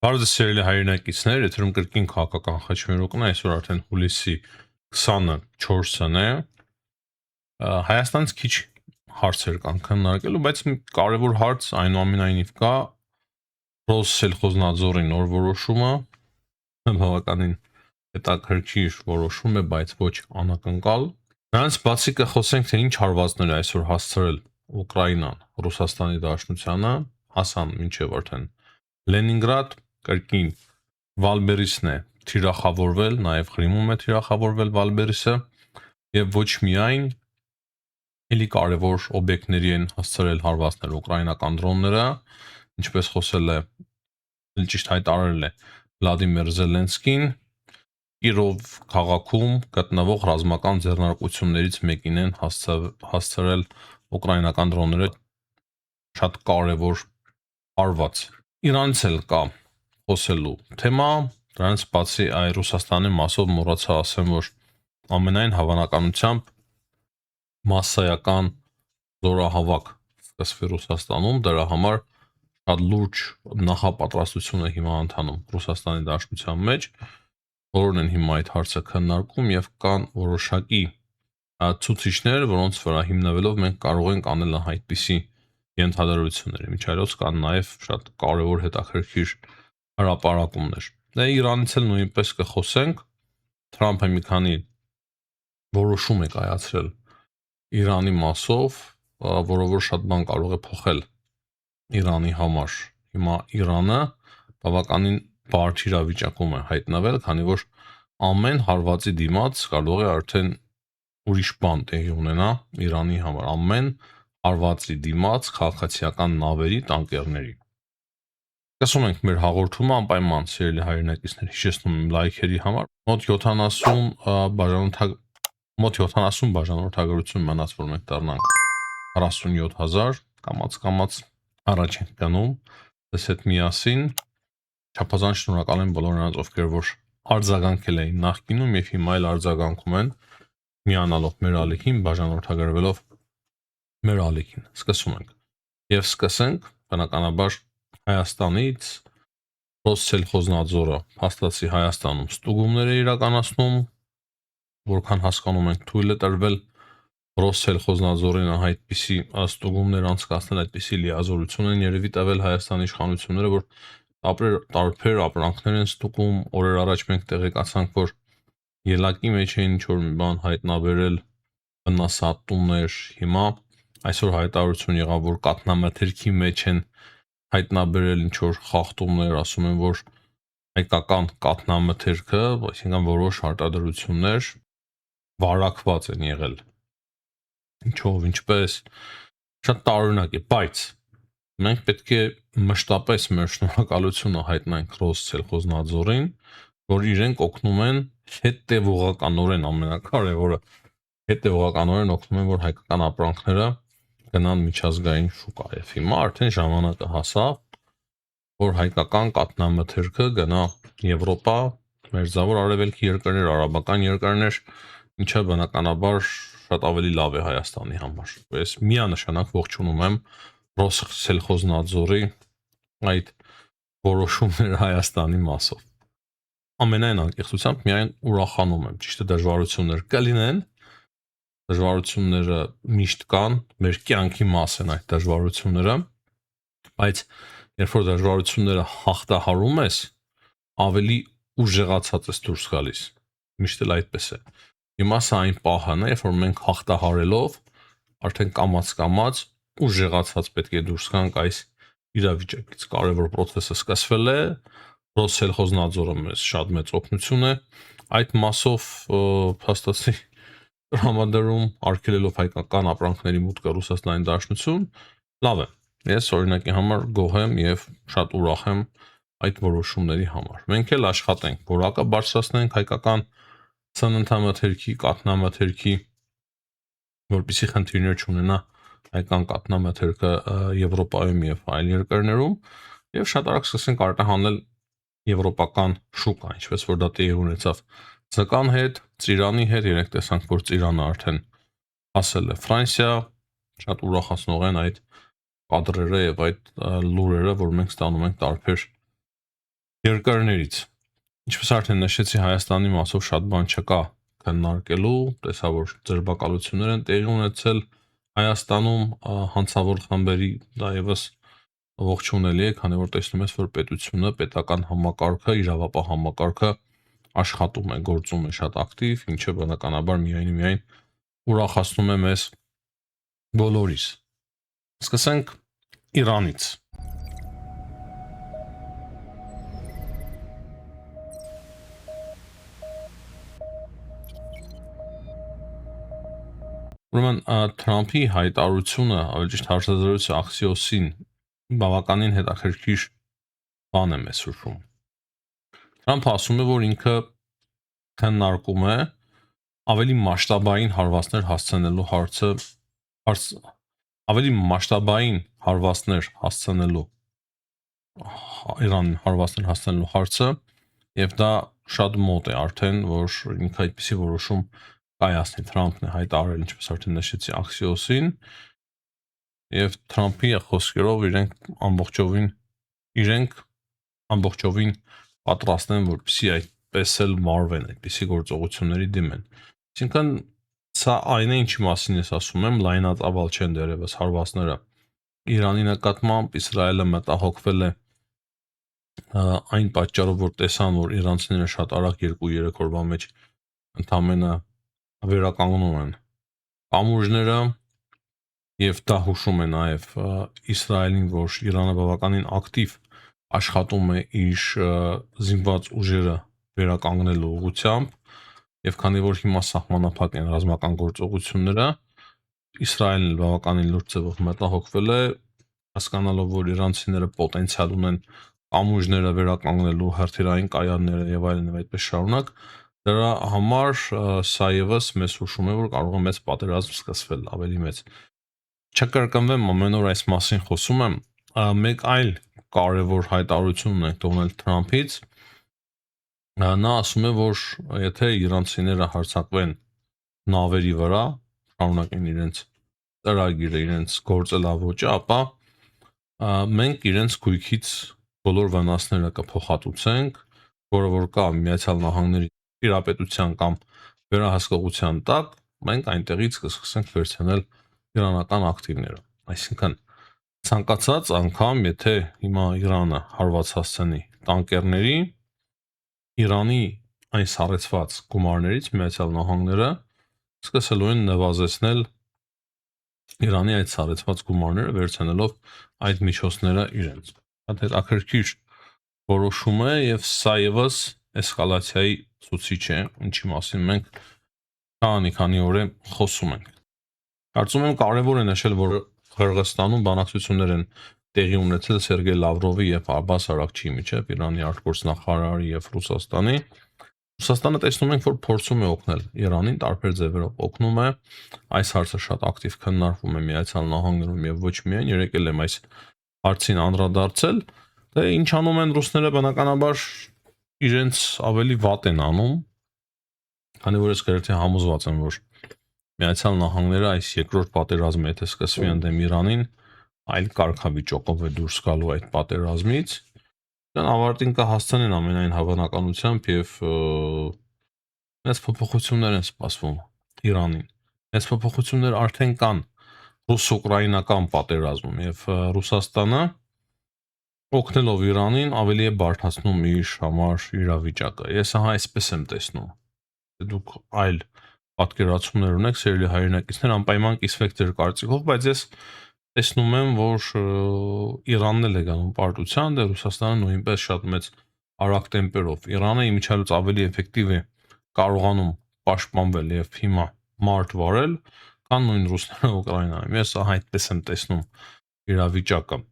Բարև ձեզ սիրելի հայրենակիցներ, եթերում կրկին քաղաքական խաչմերուկն է, այսօր արդեն հուլիսի 24-ն է։ Հայաստանից քիչ հարցեր կան քննարկելու, բայց մի կարևոր հարց այնուամենայնիվ կա, Ռոսսելխոզնadzորի նոր որոշումը, բավականին հետաքրքիր որոշում է, բայց ոչ անակնկալ։ Նրանց բացի կխոսենք, թե ինչ հարվածներ է այսօր հասցրել Ուկրաինան Ռուսաստանի Դաշնությանը, հասան մինչև արդեն Լենինգրադ, կրկին Վալբերիսն է թիրախավորվել, նաև Ղրիմում է թիրախավորվել Վալբերիսը, եւ ոչ միայն էլի կարևոր օբյեկտների են հասցրել հարվածներ ուկրաինական դրոնները, ինչպես խոսել է, ճիշտ հայտարարել է Վլադիմիր Զելենսկին, Կիրով քաղաքում գտնվող ռազմական ձեռնարկություններից մեկին են հասցրել ուկրաինական դրոնները շատ կարևոր հարված։ Իրանից էլ կա խոսելու թեմա, դրանից բացի այ Ռուսաստանի մասով մոռացա ասեմ, որ ամենայն հավանականությամբ մասսայական զորահավաք սկսվի Ռուսաստանում, դրա համար շատ լուրջ նախապատրաստություն է հիմա ընթանում Ռուսաստանի Դաշնության մեջ, բոլորն են հիմա այդ հարցը քննարկում եւ կան որոշակի ցուցիչներ, որոնց վրա հիմնվելով մենք կարող ենք անել այդպիսի ենթադրություններ։ Միջայլոց կան նաև շատ կարևոր հետաքրքիր հրապարակումներ։ Դե Իրանից էլ նույնպես կխոսենք, Թրամփը մի քանի որոշում է կայացրել Իրանի մասով, որով որ շատ բան կարող է փոխել Իրանի համար։ Հիմա Իրանը բավականին բարդ իրավիճակում է հայտնվել, քանի որ ամեն հարվածի դիմաց կարող է արդեն ուրիշ բան տեղի ունենա Իրանի համար, ամեն հարվածի դիմաց քաղաքացիական նավերի, տանկերների։ Սկսում ենք մեր հաղորդումը անպայման սիրելի հայրենակիցներ, հիշեցնում եմ լայքերի համար, մոտ 70 բաժանորդագրություն մնաց, որ մենք դառնանք 47000 կամաց առաջ ենք գնում, դες հետ միասին չափազանց շնորհակալ եմ բոլոր նրանց, ովքեր որ արձագանքել էին նախկինում եւ հիմա էլ արձագանքում են միանալով մեր ալիքին, բաժանորդագրվելով մեր ալիքին։ Սկսում ենք եւ սկսենք բնականաբար Հայաստանից Ռոսսելխոզնadzորը հաստատի Հայաստանում ստուգումներ է իրականացնում, որքան հասկանում ենք թույլ է տրվել Ռոսսելխոզնadzորին այդպիսի ստուգումներ անցկացնել, այդպիսի լիազորություն են երևի տվել Հայաստանի իշխանությունները, որ տարբեր ապրանքներ են ստուգում, օրեր առաջ մենք տեղեկացանք, որ ելակի մեջ էին ինչ-որ մի բան հայտնաբերել, վնասատումներ, հիմա այսօր հայտարարություն եղավ, որ կաթնամթերքի մեջ են հայտնաբերել ինչ-որ խախտումներ, ասում են, որ հայկական կաթնամթերքը, այսինքն որոշ արտադրություններ վարակված են եղել։ Ինչով, ինչպես, շատ տարօրինակ է, բայց մենք պետք է մշտապես մեր շնորհակալությունը հայտնենք Ռոսսելխոզնadzորին, որ իրենք օգնում են հետևողականորեն, ամենակարևորը, հետևողականորեն օգնում են, որ հայկական ապրանքները գնան միջազգային շուկա։ Եվ հիմա արդեն ժամանակը հասավ, որ հայկական կաթնամթերքը գնա Եվրոպա, Մերձավոր Արևելքի երկրներ, արաբական երկրներ, ինչը բնականաբար շատ ավելի լավ է Հայաստանի համար։ Ես միանշանակ ողջունում եմ Ռոսսելխոզնadzորի այդ որոշումները Հայաստանի մասով։ Ամենայն անկեղծությամբ միայն ուրախանում եմ, ճիշտ է դժվարություններ կլինեն, դժվարությունները միշտ կան, մեր կյանքի մաս են այդ դժվարությունները, բայց երբ որ դժվարությունները հաղթահարում ես, ավելի ուժեղացած ես դուրս գալիս։ Միշտ էլ այդպես է։ Հիմա սա այն պահն է, երբ որ մենք հաղթահարելով արդեն կամաց ուժեղացած պետք է դուրս գանք այս իրավիճակից։ Կարևոր process-ը սկսվել է, Ռոսսելխոզնadzորը մեզ շատ մեծ օգնություն է այդ մասով փաստացի համադրում արգելելով հայկական ապրանքների մուտքը Ռուսաստանի Դաշնություն, լավ է։ Ես օրինակի համար գոհ եմ եւ շատ ուրախ եմ այդ որոշումների համար։ Մենք էլ աշխատենք, որակը բարձրացնենք հայկական սննդամթերքի, կաթնամթերքի, որպեսզի խնդիրներ չունենա հայկական կաթնամթերքը Եվրոպայում եւ այլ երկրներում եւ շատ արագ սկսենք արտահանել եվրոպական շուկա, ինչպես որ դա տեղի ունեցավ ԶԿ-ի հետ, Ծիրանի հետ, երեք տեսանք, որ Ծիրանը արդեն հասել է Ֆրանսիա, շատ ուրախացնող են այդ կադրերը եւ այդ լուրերը, որ մենք ստանում ենք տարբեր երկրներից։ Ինչպես արդեն նշեցի, Հայաստանի մասով շատ բան չկա քննարկելու, տեսա որ ձերբակալություններ են տեղի ունեցել Հայաստանում հանցավոր խմբերի, դա եւս ողջունելի է, քանի որ տեսնում ես, որ պետությունը, պետական համակարգը, իրավապահ համակարգը աշխատում է, գործում է շատ ակտիվ, ինչը բնականաբար միայն ուրախացնում է մեզ բոլորիս։ Սկսենք Իրանից։ Ուրեմն Թրամփի հայտարարությունը, ավելի ճիշտ հարցազրույցը Axios-ին բավականին հետաքրքիր բան է մեզ հուշում։ Թրամփը ասում է, որ ինքը քննարկում է ավելի մասշտաբային հարվածներ հասցնելու ավելի մասշտաբային հարվածներ հասցնելու Իրանին հարվածներ հասցնելու հարցը, եւ դա շատ մոտ է արդեն, որ ինքը այդպիսի որոշում կայացնի։ Թրամփն է հայտարարել, ինչպես արդեն նշեցի, Axios-ին, եւ Թրամփի խոսքերով իրենք ամբողջովին պատրաստ են, որպեսզի այդպես էլ մարվեն, այդպիսի գործողությունների դիմեն։ Այսինքն սա այն է, ինչի մասին ես ասում եմ, լայնածավալ չեն դեռևս հարվածները Իրանի նկատմամբ։ Իսրայելը մտահոգվել է այն պատճառով, որ տեսան, որ իրանցիները շատ արագ 2-3 օրվա մեջ ընդամենը վերականգնում են կամուրջները, եւ դա հուշում է նաեւ Իսրայելին, որ Իրանը բավականին ակտիվ աշխատում է իր զինված ուժերը վերականգնելու ուղղությամբ, եւ քանի որ հիմա սահմանափակ են ռազմական գործողությունները, Իսրայելն էլ բավականին լուրջ ձևով մտահոգվել է, հասկանալով, որ իրանցիները պոտենցիալ ունեն կամուրջները վերականգնելու, հրթիռային կայանները եւ այլն, եւ այդպես շարունակ։ Դրա համար սա եւս մեզ հուշում է, որ կարող է մեծ պատերազմ սկսվել, ավելի մեծ։ Չկրկնվեմ, ամեն օր այս մասին խոսում եմ։ Մեկ այլ կարևոր հայտարարություն ունենք Դոնալդ Թրամփից։ Նա ասում է, որ եթե իրանցիները հարձակվեն նավերի վրա, շարունակեն իրենց ծրագիրը, իրենց գործելավոճը, ապա մենք իրենց գույքից բոլոր վնասները կփոխհատուցենք, որը որ կա Միացյալ Նահանգների իրապետության կամ վերահսկողության տակ, մենք այնտեղից կսկսենք վերցնել իրանական ակտիվները։ Այսինքն ցանկացած անգամ, եթե հիմա Իրանը հարված հասցնի տանկերների, Իրանի այն սառեցված գումարներից Միացյալ Նահանգները սկսելու են նվազեցնել Իրանի այդ սառեցված գումարները, վերցնելով այդ միջոցները իրենց։ Այդ հետաքրքիր որոշում է, եւ սա եւս էսկալացիայի ցուցիչ է, ինչի մասին մենք քանի օր է խոսում ենք։ Կարծում եմ կարևոր է նշել, որ Қырғызստանում բանակցություններ են տեղի ունեցել Սերգեյ Լավրովի եւ Աբբաս Արաքչիի միջեւ, Իրանի արտգործնախարարի եւ Ռուսաստանի։ Ռուսաստանը տեսնում ենք, որ փորձում է օգնել Իրանին, տարբեր ձևերով օգնում է։ Այս հարցը շատ ակտիվ քննարկվում է Միացյալ Նահանգներում եւ ոչ միայն, եկել եմ այս հարցին անդրադարձել։ Դե ինչ անում են ռուսները, բնականաբար իրենց ավելի վատ են անում, քանի որ ես գրեթե համոզված եմ, որ Միացյալ Նահանգները այս երկրորդ պատերազմը, եթե սկսվի ընդդեմ Իրանին, այլ կարգավիճակով է դուրս գալու այդ պատերազմից, դրան ավարտին կհասցնեն ամենայն հավանականությամբ եւ մեծ փոփոխություններ են սպասվում Իրանին։ Մեծ փոփոխություններ արդեն կան ռուս-ուկրաինական պատերազմում եւ Ռուսաստանը օգնելով Իրանին ավելի է բարդացնում իր համար իրավիճակը։ Ես այսպես եմ տեսնում։ Դուք այլ պատկերացումներ ունեք, սիրելի հայրենակիցներ, անպայման կիսվեք ձեր կարծիքով, բայց ես տեսնում եմ, որ Իրանն էլ է գանում պարտության, դե Ռուսաստանը նույնպես շատ մեծ արագ տեմպերով։ Իրանը իմիջիալից ավելի էֆեկտիվ է կարողանում պաշտպանվել եւ հիմա մարդ վարել, քան նույն ռուսները Ուկրաինայում։ Ես այդպես եմ տեսնում իրավիճակը։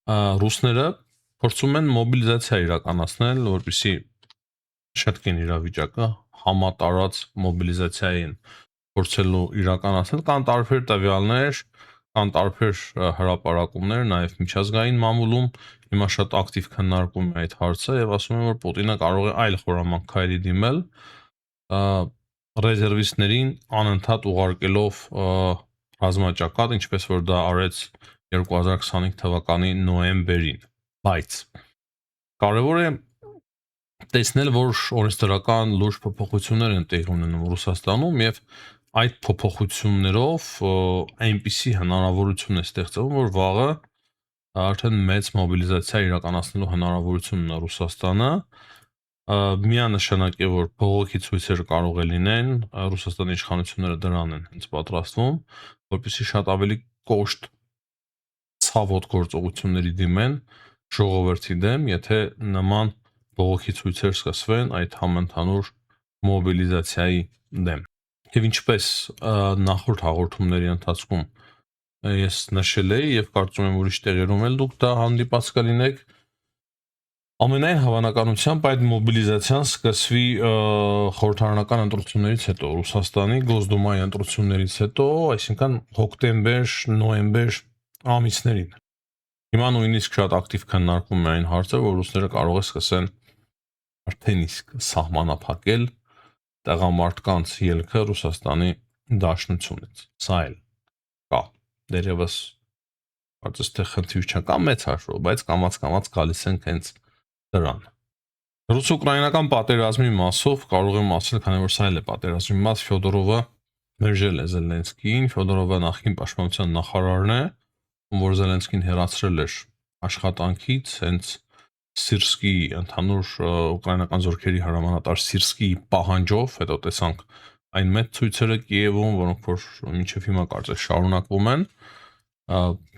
Ռուսները փորձում են մոբիլիզացիա իրականացնել, որպեսզի շտկեն իրավիճակը, համատարած մոբիլիզացիայի են փորձելու իրականացնել, կան տարբեր տվյալներ, կան տարբեր հրապարակումներ, նաև միջազգային մամուլում հիմա շատ ակտիվ քննարկում է այդ հարցը եւ ասում են, որ Պուտինը կարող է այլ խորամանկ քայլի դիմել, ռեզերվիստներին անընդհատ ուղարկելով ռազմաճակատ, ինչպես որ դա արեց 2025 թվականի նոյեմբերին, բայց կարևոր է տեսնել, որ օրենսդրական լուրջ փոփոխություններ են տեղի ունենում Ռուսաստանում եւ այդ փոփոխություններով այնպիսի հնարավորություն է ստեղծվում, որ վաղը արդեն մեծ մոբիլիզացիա իրականացնելու հնարավորություն ունի Ռուսաստանը, միանշանակ է, որ բողոքի ցույցեր կարող է լինեն, Ռուսաստանի իշխանությունները դրան են հենց պատրաստվում, որպեսզի շատ ավելի կոշտ ցավոտ գործողությունների դիմեն ժողովրդի դեմ, եթե նման բողոքի ցույցեր սկսվեն այդ համընդհանուր մոբիլիզացիայի դեմ։ Եվ ինչպես նախորդ հաղորդումների ընթացքում ես նշել էի եւ կարծում եմ ուրիշ տեղերում էլ դուք դա հանդիպած կլինեք, ամենայն հավանականությամբ այդ մոբիլիզացիան սկսվի խորհրդարանական ընտրություններից հետո, Ռուսաստանի Գոսդումայի ընտրություններից հետո, այսինքն հոկտեմբեր, նոյեմբեր ամիսներին։ Հիմա նույնիսկ շատ ակտիվ քննարկվում է այն հարցը, որ ռուսները կարող է սկսեն արդեն իսկ սահմանափակել տեղամարտկանց ելքը Ռուսաստանի Դաշնությունից։ Սա էլ կա։ Դերևս կարծես թե խնդիր չկա մեծ հաշվով, բայց կամաց-կամաց գալիս ենք հենց դրան։ Ռուս-ուկրաինական պատերազմի մասով կարող եմ ասել, քանի որ սա էլ է պատերազմի մաս, Ֆյոդորովը մերժել է Զելենսկիին, Ֆյոդորովը նախին պաշտպանության նախարարն է, որ Զելենսկին հերացրել էր աշխատանքից, հենց Սիրսկի ընդհանուր ուկրաինական զորքերի հրամանատար Սիրսկի պահանջով, հետո տեսանք այն մեծ ցույցերը Կիևում, որոնք որ մինչև հիմա կարծես շարունակվում են,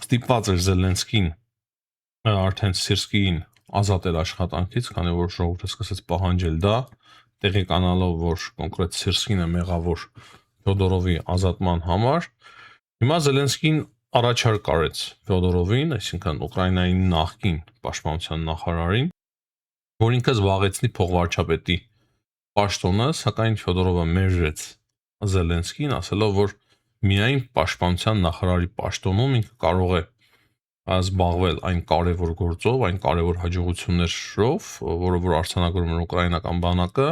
ստիպված էր Զելենսկին արդեն Սիրսկիին ազատել աշխատանքից, քանի որ ժողովուրդը սկսեց պահանջել դա, տեղեկանալով, որ կոնկրետ Սիրսկին է մեղավոր Ֆյոդորովի ազատման համար։ Հիմա Զելենսկին առաջարկ արեց Ֆյոդորովին, այսինքն Ուկրաինայի նախկին պաշտպանության նախարարին, որ ինքը զբաղեցնի փոխվարչապետի պաշտոնը, սակայն Ֆյոդորովը մերժեց Զելենսկին, ասելով, որ միայն պաշտպանության նախարարի պաշտոնում ինքը կարող է զբաղվել այն կարևոր գործով, այն կարևոր հաջողություններով, որը որ արձանագրում է ուկրաինական բանակը,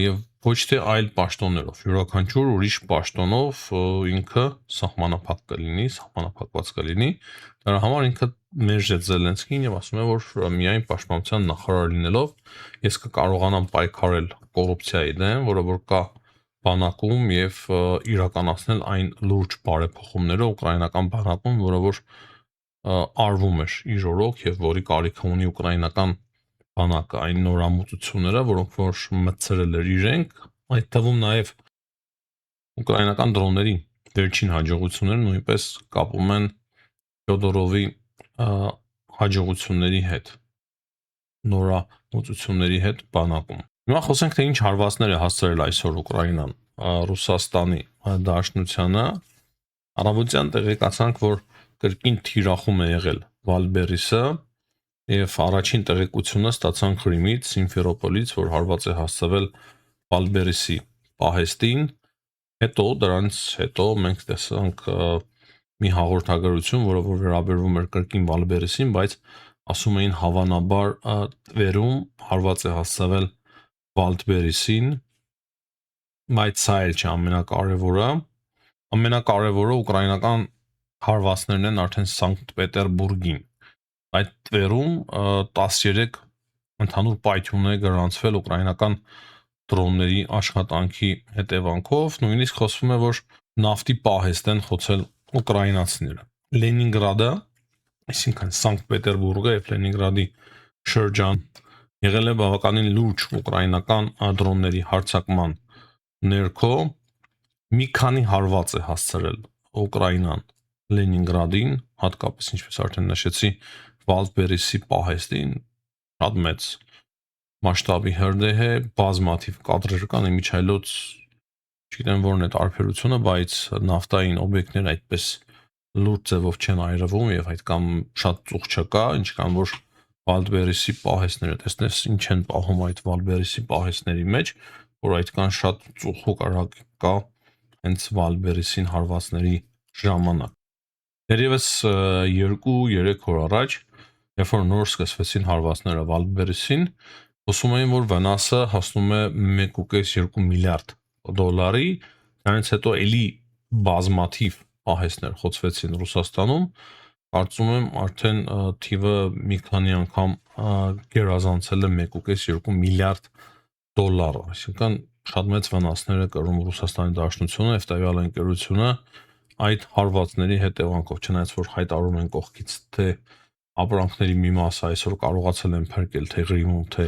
եւ ոչ թե այլ պաշտոններով, յուրաքանչյուր ուրիշ պաշտոնով ինքը սահմանափակ կլինի, սահմանափակված կլինի, դրա համար ինքը մերժեց Զելենսկին եւ ասում է, որ միայն պաշտպանության նախարար լինելով ես կկարողանամ պայքարել կոռուպցիայի դեմ, որը որ կա բանակում եւ իրականացնել այն լուրջ բարեփոխումները ուկրաինական բանակում, որը որ արվում էր իր օրոք եւ որի կարիքը ունի ուկրաինական բանակը, այն նորամուծությունները, որոնք որ մտցրել էր իրենք, այդ թվում նաեւ ուկրաինական դրոնների վերջին հաջողությունները նույնպես կապում են Ֆյոդորովի հաջողությունների հետ, նորամուծությունների հետ բանակում։ Հիմա խոսենք թե ինչ հարվածներ է հասցրել այսօր Ուկրաինան Ռուսաստանի Դաշնությանը։ Առավոտյան տեղեկացանք, որ կրկին թիրախում է եղել Վալբերիսը եւ առաջին տեղեկությունը ստացանք Քրիմից, Սիմֆերոպոլից, որ հարված է հասցվել Վալբերիսի պահեստին։ Հետո դրանից հետո մենք տեսանք մի հաղորդագրություն, որը որ վերաբերվում էր կրկին Վալբերիսին, բայց ասում էին հավանաբար Տվերում հարված է հասցվել Վալդբերիսին, բայց սա էլ չէ ամենակարևորը։ Ամենակարևորը ուկրաինական հարվածներն են արդեն Սանկտ Պետերբուրգին։ Այդ Տվերում 13 ընդհանուր պայթյուն է գրանցվել ուկրաինական դրոնների աշխատանքի հետևանքով, նույնիսկ խոսվում է, որ նավթի պահեստ են խոցել ուկրաինացիները։ Լենինգրադը, այսինքն Սանկտ Պետերբուրգը եւ Լենինգրադի շրջան եղել է բավականին լուրջ ուկրաինական դրոնների հարձակման ներքո, մի քանի հարված է հասցրել Ուկրաինան Լենինգրադին, հատկապես ինչպես արդեն նշեցի, Վալդբերիսի պահեստին շատ մեծ մասշտաբի հրդեհ է, բազմաթիվ կադրեր կան, իմիջայլոց չգիտեմ որն է տարբերությունը, բայց նավթային օբյեկտներ այդպես լուրջ ձևով չեն այրվում եւ այդ կամ շատ ծուխ չկա, ինչքան որ Վալդբերիսի պահեստները, տեսնես ինչ են պահում այդ Վալդբերիսի պահեստների մեջ, որ այդքան շատ ծուխ ու կարակ կա հենց Վալդբերիսին հարվածների ժամանակ։ Դերևս 2-3 օր առաջ, երբ որ նոր սկսվեցին հարվածները Վալդբերիսին, խոսում էին, որ վնասը հասնում է 1.2 միլիարդ դոլարի, դրանից հետո էլի բազմաթիվ պահեստներ խոցվեցին Ռուսաստանում, կարծում եմ արդեն թիվը մի քանի անգամ գերազանցել է 1.5-2 միլիարդ դոլար, այսինքն շատ մեծ վնասներ է կրում Ռուսաստանի Դաշնությունը եւ տվյալ ընկերությունը այդ հարվածների հետևանքով, չնայած որ հայտարարում են կողքից, թե ապրանքների մի մասը այսօր կարողացել են փրկել թե Ղրիմում, թե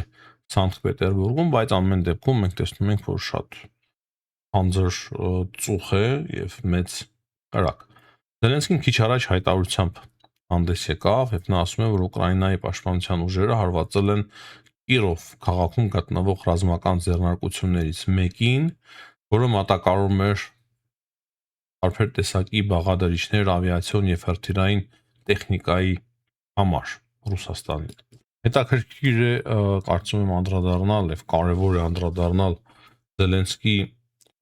Սանկտ Պետերբուրգում, բայց ամեն դեպքում մենք տեսնում ենք, որ շատ անձր ծուխ է եւ մեծ կրակ։ Զելենսկին քիչ առաջ հայտարարությամբ հանդես եկավ եւ նա ասում է, որ Ուկրաինայի պաշտպանության ուժերը հարվածել են Կիրով քաղաքում գտնվող ռազմական ձեռնարկություններից մեկին, որը մատակարարում էր տարբեր տեսակի բաղադրիչներ, ավիացիոն եւ հրթիռային տեխնիկայի համար Ռուսաստանի։ Հետաքրքիր է կարծում եմ անդրադառնալ եւ կարեւոր է անդրադառնալ Զելենսկի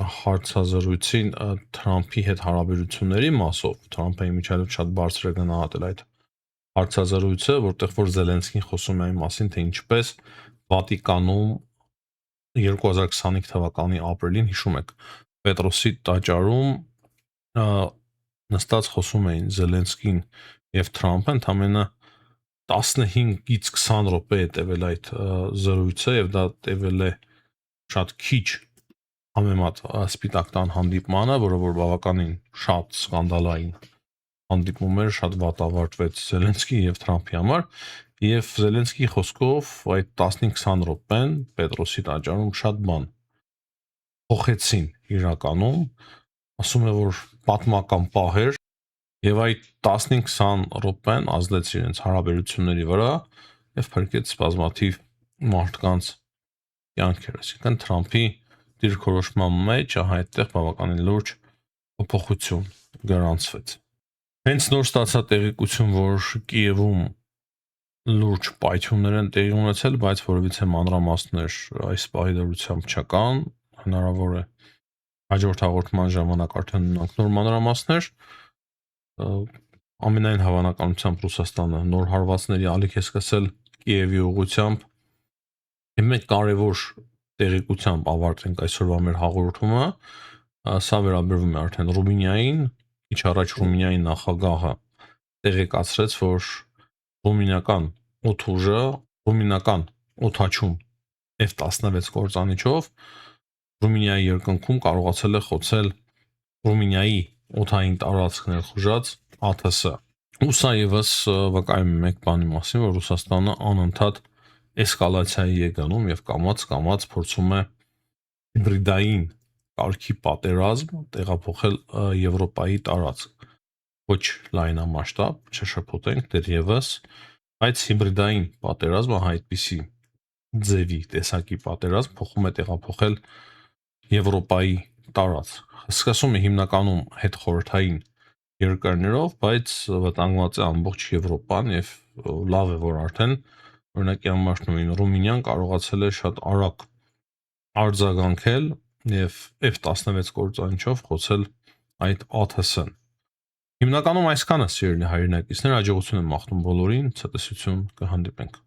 հարցազրույցին Թրամփի հետ հարաբերությունների մասով։ Թրամփը իմիջիայլոց շատ բարձր է գնահատել այդ հարցազրույցը, որտեղ որ Զելենսկին խոսում է այն մասին, թե ինչպես Վատիկանում 2025 թվականի ապրիլին, հիշում եք, Պետրոսի տաճարում նստած խոսում էին Զելենսկին եւ Թրամփը, ընդամենը 15-ից 20 րոպե է տևել այդ զրույցը եւ դա տևել է շատ քիչ համեմատ Սպիտակ տան հանդիպմանը, որը որ բավականին շատ սկանդալային հանդիպում էր, շատ վատավարտվեց Զելենսկի եւ Թրամփի համար եւ Զելենսկի խոսքով այդ 15-20 րոպեն Պետրոսի տաճարում շատ բան փոխեցին իրականում, ասում է որ պատմական պահ էր եւ այդ 15-20 րոպեն ազդեց իրենց հարաբերությունների վրա եւ փրկեց բազմաթիվ մարդկանց կյանքեր, այսինքն Թրամփի դիրքորոշման մեջ այդտեղ բավականին լուրջ փոփոխություն գրանցվեց։ Հենց նոր ստացա տեղեկություն, որ Կիևում լուրջ պայթյուններ են տեղի ունեցել, բայց որևիցե մանրամասներ այս պահի դրությամբ չկան, հնարավոր է հաջորդ հաղորդման ժամանակ արդեն ունենանք նոր մանրամասներ։ Ամենայն հավանականությամբ Ռուսաստանը նոր հարվածների ալիք է սկսել Կիևի ուղղությամբ։ Եվ մենք կարևոր տեղեկությամբ ավարտենք այսօրվա մեր հաղորդումը, սա վերաբերվում է արդեն Ռումինիային, քիչ առաջ Ռումինիայի նախագահը տեղեկացրեց, որ ռումինական օդուժը, ռումինական օդաչուն F-16 կործանիչով Ռումինիայի երկնքում կարողացել է խոցել Ռումինիայի օդային տարածքներ խուժած ԱԹՍ։ Ու սա եւս վկայում է մեկ բանի մասին, որ Ռուսաստանը անընդհատ էսկալացիայի է գնում եւ կամաց փորձում է հիբրիդային կարգի պատերազմ տեղափոխել Եվրոպայի տարածք։ Ոչ լայնամասշտաբ, չշփոթենք դեռևս, բայց հիբրիդային պատերազմը այդպիսի ձևի տեսակի պատերազմ փոխում է տեղափոխել Եվրոպայի տարածք։ Սկսում է հիմնականում հետխորհրդային երկրներով, բայց վտանգված է ամբողջ Եվրոպան եւ լավ է որ արդեն օրինակի համար նույն Ռումինիան կարողացել է շատ արագ արձագանքել եւ F-16 կործանիչով խոցել այդ ԱԹՍ-ն։ Հիմնականում այսքանը սիրելի հայրենակիցներ, հաջողություն եմ մաղթում բոլորին, ցտեսություն, կհանդիպենք։